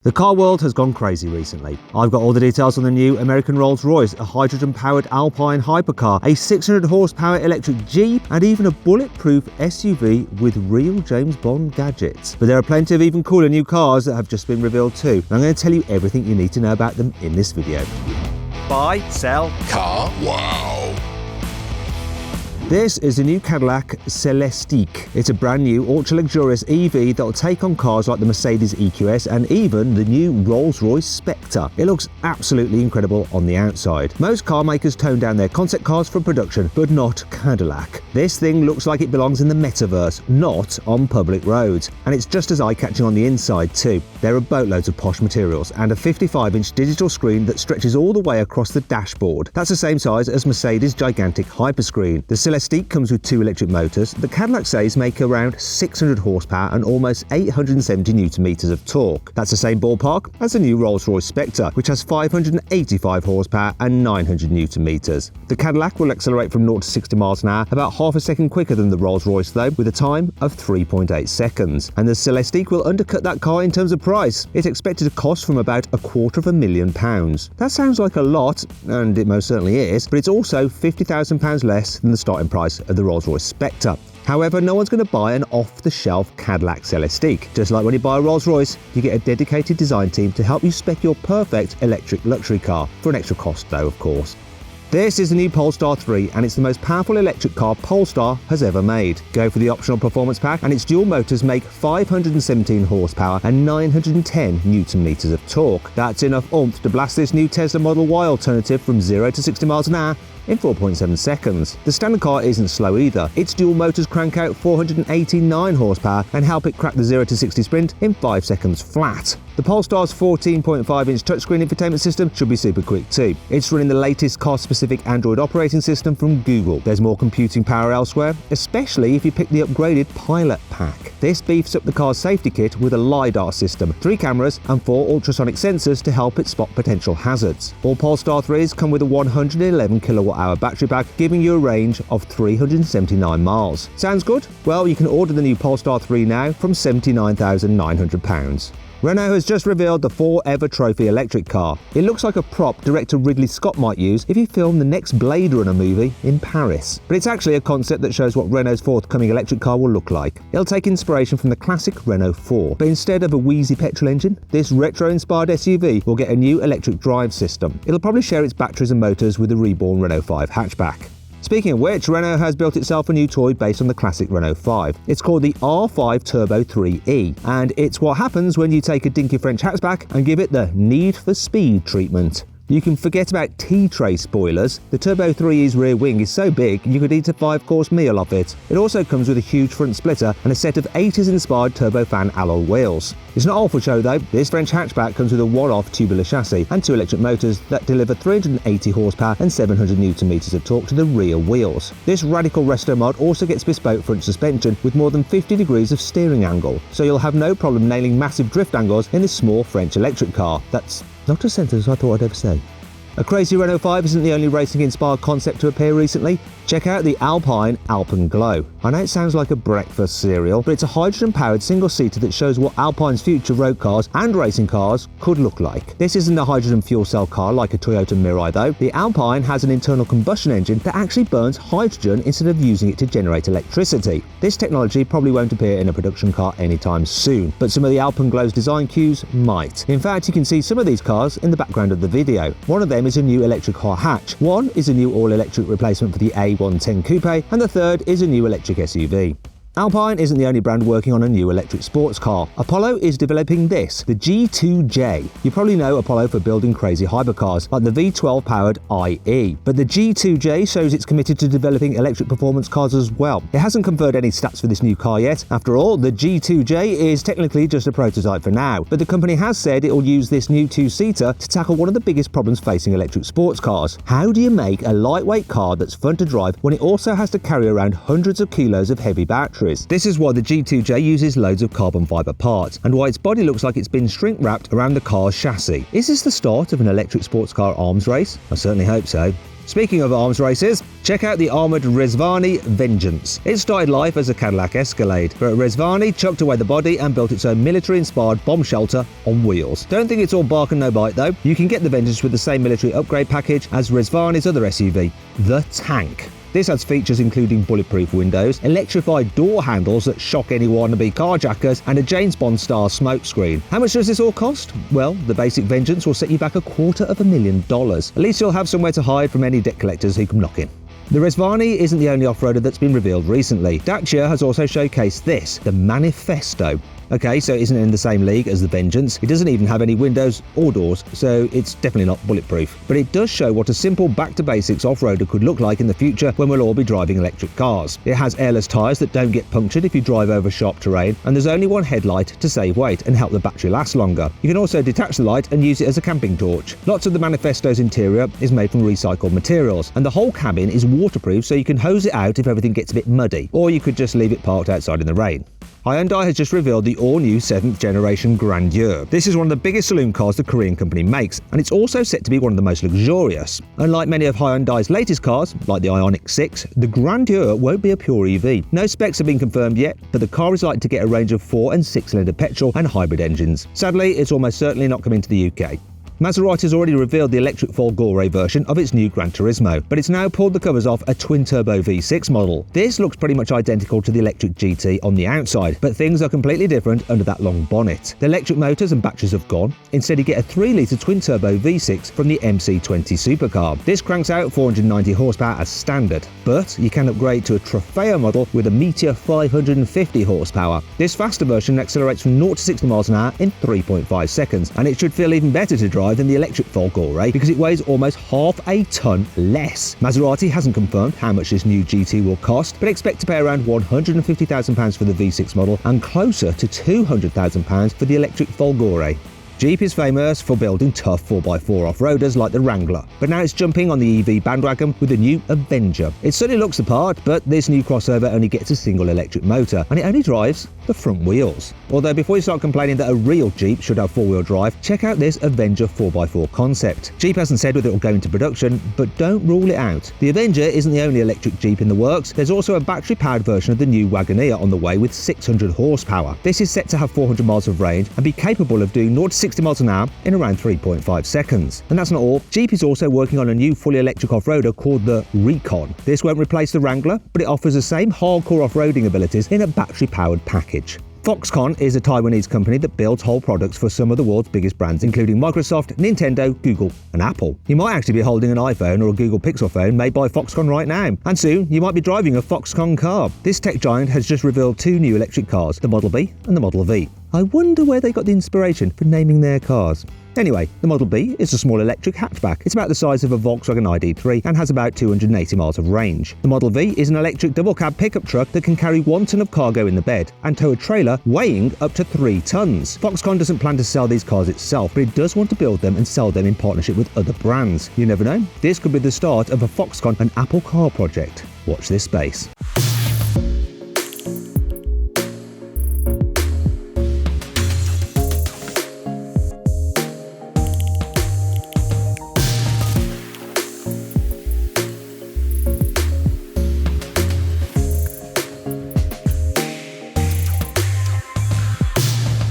The car world has gone crazy recently. I've got all the details on the new American Rolls-Royce, a hydrogen-powered Alpine hypercar, a 600-horsepower electric Jeep, and even a bulletproof SUV with real James Bond gadgets. But there are plenty of even cooler new cars that have just been revealed too. And I'm going to tell you everything you need to know about them in this video. Buy, sell, car, wow. This is a new Cadillac Сел레스틱. It's a brand new, ultra-luxurious EV that will take on cars like the Mercedes EQS and even the new Rolls-Royce Spectre. It looks absolutely incredible on the outside. Most car makers tone down their concept cars for production, but not Cadillac. This thing looks like it belongs in the metaverse, not on public roads. And it's just as eye-catching on the inside too. There are boatloads of posh materials and a 55-inch digital screen that stretches all the way across the dashboard. That's the same size as Mercedes' gigantic hyperscreen. The Сел레스틱 comes with two electric motors that Cadillac says make around 600 horsepower and almost 870 newton meters of torque. That's the same ballpark as the new Rolls-Royce Spectre, which has 585 horsepower and 900 newton meters. The Cadillac will accelerate from 0 to 60 miles an hour about half a second quicker than the Rolls-Royce though, with a time of 3.8 seconds. And the Сел레스틱 will undercut that car in terms of price. It's expected to cost from about £250,000. That sounds like a lot, and it most certainly is, but it's also £50,000 less than the starting price of the Rolls-Royce Spectre. However, no one's going to buy an off-the-shelf Cadillac Сел레스틱. Just like when you buy a Rolls-Royce, you get a dedicated design team to help you spec your perfect electric luxury car, for an extra cost though, of course. This is the new Polestar 3 and it's the most powerful electric car Polestar has ever made. Go for the optional performance pack and its dual motors make 517 horsepower and 910 newton meters of torque. That's enough oomph to blast this new Tesla Model Y alternative from 0 to 60 miles an hour in 4.7 seconds. The standard car isn't slow either. Its dual motors crank out 489 horsepower and help it crack the 0 to 60 sprint in 5 seconds flat. The Polestar's 14.5-inch touchscreen infotainment system should be super quick too. It's running the latest car-specific Android operating system from Google. There's more computing power elsewhere, especially if you pick the upgraded Pilot Pack. This beefs up the car's safety kit with a LiDAR system, 3 cameras and 4 ultrasonic sensors to help it spot potential hazards. All Polestar 3s come with a 111 kilowatt-hour battery pack, giving you a range of 379 miles. Sounds good? Well, you can order the new Polestar 3 now from £79,900. Renault has just revealed the Forever Trophy electric car. It looks like a prop director Ridley Scott might use if he filmed the next Blade Runner movie in Paris. But it's actually a concept that shows what Renault's forthcoming electric car will look like. It'll take inspiration from the classic Renault 4, but instead of a wheezy petrol engine, this retro-inspired SUV will get a new electric drive system. It'll probably share its batteries and motors with the reborn Renault 5 hatchback. Speaking of which, Renault has built itself a new toy based on the classic Renault 5. It's called the R5 Turbo 3E, and it's what happens when you take a dinky French hatchback and give it the Need for Speed treatment. You can forget about T-tray spoilers. The Turbo 3E's rear wing is so big you could eat a 5-course meal off it. It also comes with a huge front splitter and a set of 80s-inspired turbofan alloy wheels. It's not all for show though. This French hatchback comes with a one-off tubular chassis and 2 electric motors that deliver 380 horsepower and 700 newton meters of torque to the rear wheels. This radical resto mod also gets bespoke front suspension with more than 50 degrees of steering angle, so you'll have no problem nailing massive drift angles in this small French electric car. That's not a sentence I thought I'd ever say. A crazy Renault 5 isn't the only racing-inspired concept to appear recently. Check out the Alpine Alpenglow. I know it sounds like a breakfast cereal, but it's a hydrogen-powered single-seater that shows what Alpine's future road cars and racing cars could look like. This isn't a hydrogen fuel cell car like a Toyota Mirai though. The Alpine has an internal combustion engine that actually burns hydrogen instead of using it to generate electricity. This technology probably won't appear in a production car anytime soon, but some of the Alpenglow's design cues might. In fact, you can see some of these cars in the background of the video. One of them is a new electric hot hatch, one is a new all-electric replacement for the A110 Coupe, and the third is a new electric SUV. Alpine isn't the only brand working on a new electric sports car. Apollo is developing this, the G2J. You probably know Apollo for building crazy hypercars, like the V12-powered IE. But the G2J shows it's committed to developing electric performance cars as well. It hasn't conferred any stats for this new car yet. After all, the G2J is technically just a prototype for now. But the company has said it will use this new two-seater to tackle one of the biggest problems facing electric sports cars. How do you make a lightweight car that's fun to drive when it also has to carry around hundreds of kilos of heavy batteries? This is why the G2J uses loads of carbon fibre parts, and why its body looks like it's been shrink-wrapped around the car's chassis. Is this the start of an electric sports car arms race? I certainly hope so. Speaking of arms races, check out the armoured Reзвani Vengeance. It started life as a Cadillac Escalade, but Reзвani chucked away the body and built its own military-inspired bomb shelter on wheels. Don't think it's all bark and no bite though. You can get the Vengeance with the same military upgrade package as Reзвani's other SUV, the Tank. This has features including bulletproof windows, electrified door handles that shock any wannabe carjackers, and a James Bond style smokescreen. How much does this all cost? Well, the basic Vengeance will set you back $250,000. At least you'll have somewhere to hide from any debt collectors who come knocking. The Reзвani isn't the only off-roader that's been revealed recently. Dacia has also showcased this, the Manifesto. Okay, so it isn't in the same league as the Vengeance. It doesn't even have any windows or doors, so it's definitely not bulletproof. But it does show what a simple back-to-basics off-roader could look like in the future when we'll all be driving electric cars. It has airless tyres that don't get punctured if you drive over sharp terrain, and there's only one headlight to save weight and help the battery last longer. You can also detach the light and use it as a camping torch. Lots of the Manifesto's interior is made from recycled materials, and the whole cabin is waterproof so you can hose it out if everything gets a bit muddy, or you could just leave it parked outside in the rain. Hyundai has just revealed the all-new 7th generation Grandeur. This is one of the biggest saloon cars the Korean company makes, and it's also set to be one of the most luxurious. Unlike many of Hyundai's latest cars, like the Ioniq 6, the Grandeur won't be a pure EV. No specs have been confirmed yet, but the car is likely to get a range of 4- and 6-cylinder petrol and hybrid engines. Sadly, it's almost certainly not coming to the UK. Maserati has already revealed the electric Folgore version of its new Gran Turismo, but it's now pulled the covers off a twin-turbo V6 model. This looks pretty much identical to the electric GT on the outside, but things are completely different under that long bonnet. The electric motors and batteries have gone. Instead, you get a 3-litre twin-turbo V6 from the MC20 supercar. This cranks out 490 horsepower as standard, but you can upgrade to a Trofeo model with a Meteor 550 horsepower. This faster version accelerates from 0 to 60 miles an hour in 3.5 seconds, and it should feel even better to drive than the electric Folgore because it weighs almost half a ton less. Maserati hasn't confirmed how much this new GT will cost, but expect to pay around £150,000 for the V6 model and closer to £200,000 for the electric Folgore. Jeep is famous for building tough 4x4 off-roaders like the Wrangler, but now it's jumping on the EV bandwagon with the new Avenger. It certainly looks the part, but this new crossover only gets a single electric motor, and it only drives the front wheels. Although before you start complaining that a real Jeep should have 4-wheel drive, check out this Avenger 4x4 concept. Jeep hasn't said whether it will go into production, but don't rule it out. The Avenger isn't the only electric Jeep in the works. There's also a battery-powered version of the new Wagoneer on the way with 600 horsepower. This is set to have 400 miles of range and be capable of doing 0 to 60 miles an hour in around 3.5 seconds. And that's not all. Jeep is also working on a new fully electric off-roader called the Recon. This won't replace the Wrangler, but it offers the same hardcore off-roading abilities in a battery-powered package. Foxconn is a Taiwanese company that builds whole products for some of the world's biggest brands, including Microsoft, Nintendo, Google, and Apple. You might actually be holding an iPhone or a Google Pixel phone made by Foxconn right now. And soon, you might be driving a Foxconn car. This tech giant has just revealed 2 new electric cars, the Model B and the Model V. I wonder where they got the inspiration for naming their cars. Anyway, the Model B is a small electric hatchback. It's about the size of a Volkswagen ID3 and has about 280 miles of range. The Model V is an electric double-cab pickup truck that can carry 1 ton of cargo in the bed and tow a trailer weighing up to 3 tons. Foxconn doesn't plan to sell these cars itself, but it does want to build them and sell them in partnership with other brands. You never know, this could be the start of a Foxconn and Apple car project. Watch this space.